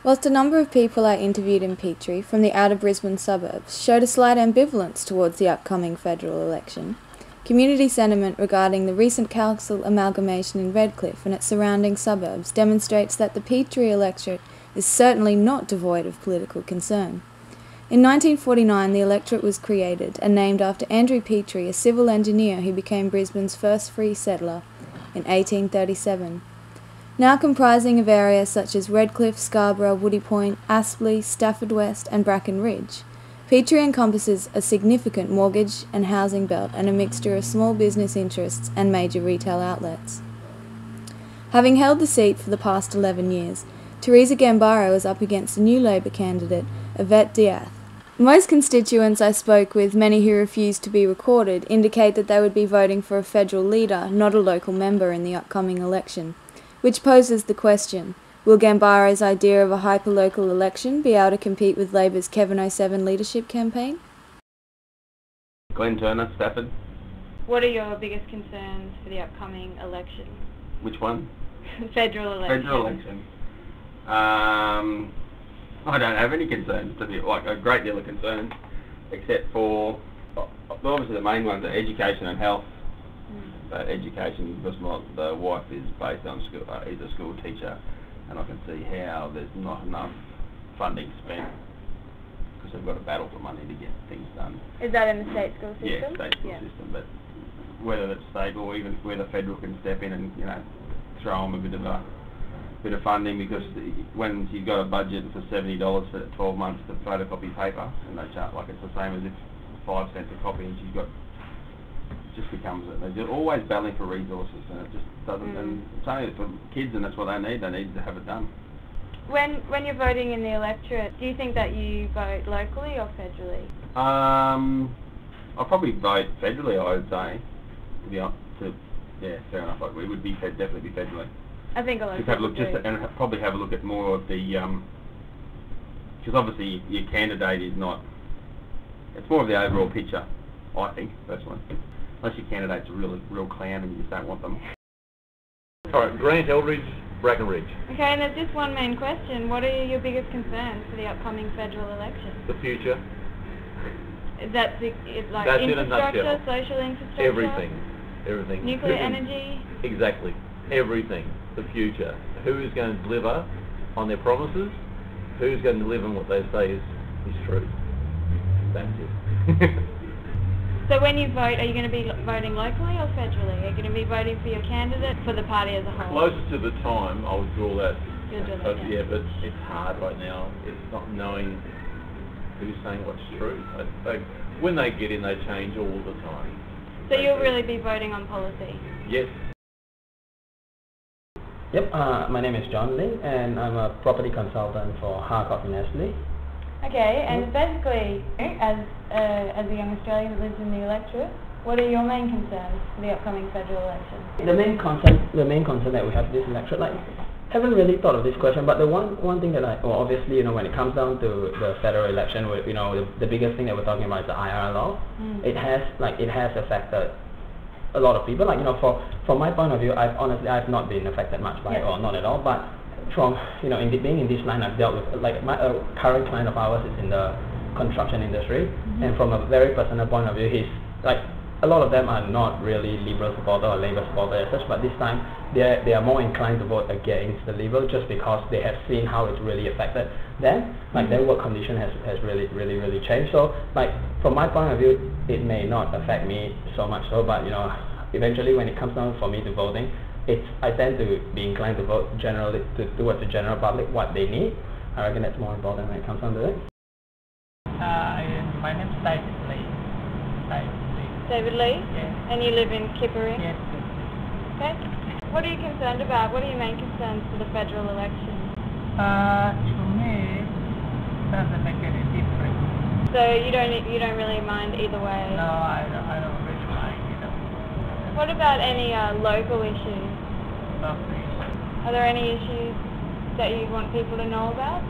Whilst a number of people I interviewed in Petrie from the outer Brisbane suburbs showed a slight ambivalence towards the upcoming federal election, community sentiment regarding the recent council amalgamation in Redcliffe and its surrounding suburbs demonstrates that the Petrie electorate is certainly not devoid of political concern. In 1949, the electorate was created and named after Andrew Petrie, a civil engineer who became Brisbane's first free settler in 1837. Now comprising of areas such as Redcliffe, Scarborough, Woody Point, Aspley, Stafford West and Bracken Ridge, Petrie encompasses a significant mortgage and housing belt and a mixture of small business interests and major retail outlets. Having held the seat for the past 11 years, Teresa Gambaro is up against a new Labor candidate, Yvette Diath. Most constituents I spoke with, many who refused to be recorded, indicate that they would be voting for a federal leader, not a local member in the upcoming election, which poses the question, will Gambaro's idea of a hyper-local election be able to compete with Labor's Kevin 07 leadership campaign? Glenn Turner, Stafford. What are your biggest concerns for the upcoming election? Which one? Federal election. Federal election. I don't have any concerns, to be like a great deal of concerns, except for obviously the main ones are education and health. But education, because the wife is based on school, is a school teacher, and I can see how there's not enough funding spent because they've got to battle for money to get things done. Is that in the state school system? Yeah, state school system, but whether it's state or even whether federal can step in and throw them a bit of funding, because when you've got a budget for $70 for 12 months to photocopy paper, and they charge like it's the same as if 5 cents a copy, and you've got. Just becomes it. They're always battling for resources, and it just doesn't. And it's only for kids, and that's what they need. They need to have it done. When you're voting in the electorate, do you think that you vote locally or federally? I'll probably vote federally. I would say, fair enough. Like we would definitely be federally. I think a lot of people do. And probably have a look at more of the because obviously your candidate is not. It's more of the overall picture, I think, personally. Unless your candidate's a real clown and you just don't want them. Alright, Grant, Eldridge, Bracken Ridge. Okay, and there's just one main question. What are your biggest concerns for the upcoming federal election? The future. That's infrastructure, social infrastructure? Everything. Nuclear energy? Exactly. Everything. The future. Who is going to deliver on their promises? Who's going to deliver on what they say is true? That's it. So when you vote, are you going to be voting locally or federally? Are you going to be voting for your candidate, for the party as a whole? Closer to the time, I would draw that. You'll draw that, yeah, but it's hard right now. It's not knowing who's saying what's true. When they get in, they change all the time. So you'll really be voting on policy? Yes. Yep, my name is John Lee, and I'm a property consultant for Harcourt and Astley. Okay, and basically, as a young Australian who lives in the electorate, what are your main concerns for the upcoming federal election? The main concern that we have this electorate, haven't really thought of this question, but the one thing that obviously, when it comes down to the federal election, the biggest thing that we're talking about is the IR law. It has affected a lot of people. From my point of view, I've not been affected much by it, or not at all, but from being in this line, I've dealt with my current client of ours is in the construction industry, and from a very personal point of view, he's a lot of them are not really Liberal supporter or Labour supporter as such, but this time they are more inclined to vote against the Liberal just because they have seen how it's really affected them. Their work condition has really changed. So from my point of view, it may not affect me so much so, but eventually when it comes down for me to voting, I tend to be inclined to vote towards the general public, what they need. I reckon that's more important when it comes down to it. My name is David Lee. David Lee? Yeah. And you live in Kippering? Yes. Okay. What are you concerned about? What are your main concerns for the federal election? To me, it doesn't make any difference. So you don't really mind either way? No, I don't really mind, What about any local issues? Nothing. Are there any issues that you want people to know about?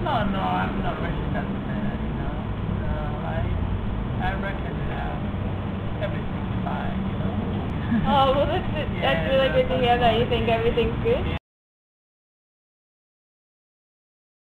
No, I'm not really concerned, I reckon everything's fine, Oh, well that's really good to hear that you think everything's good.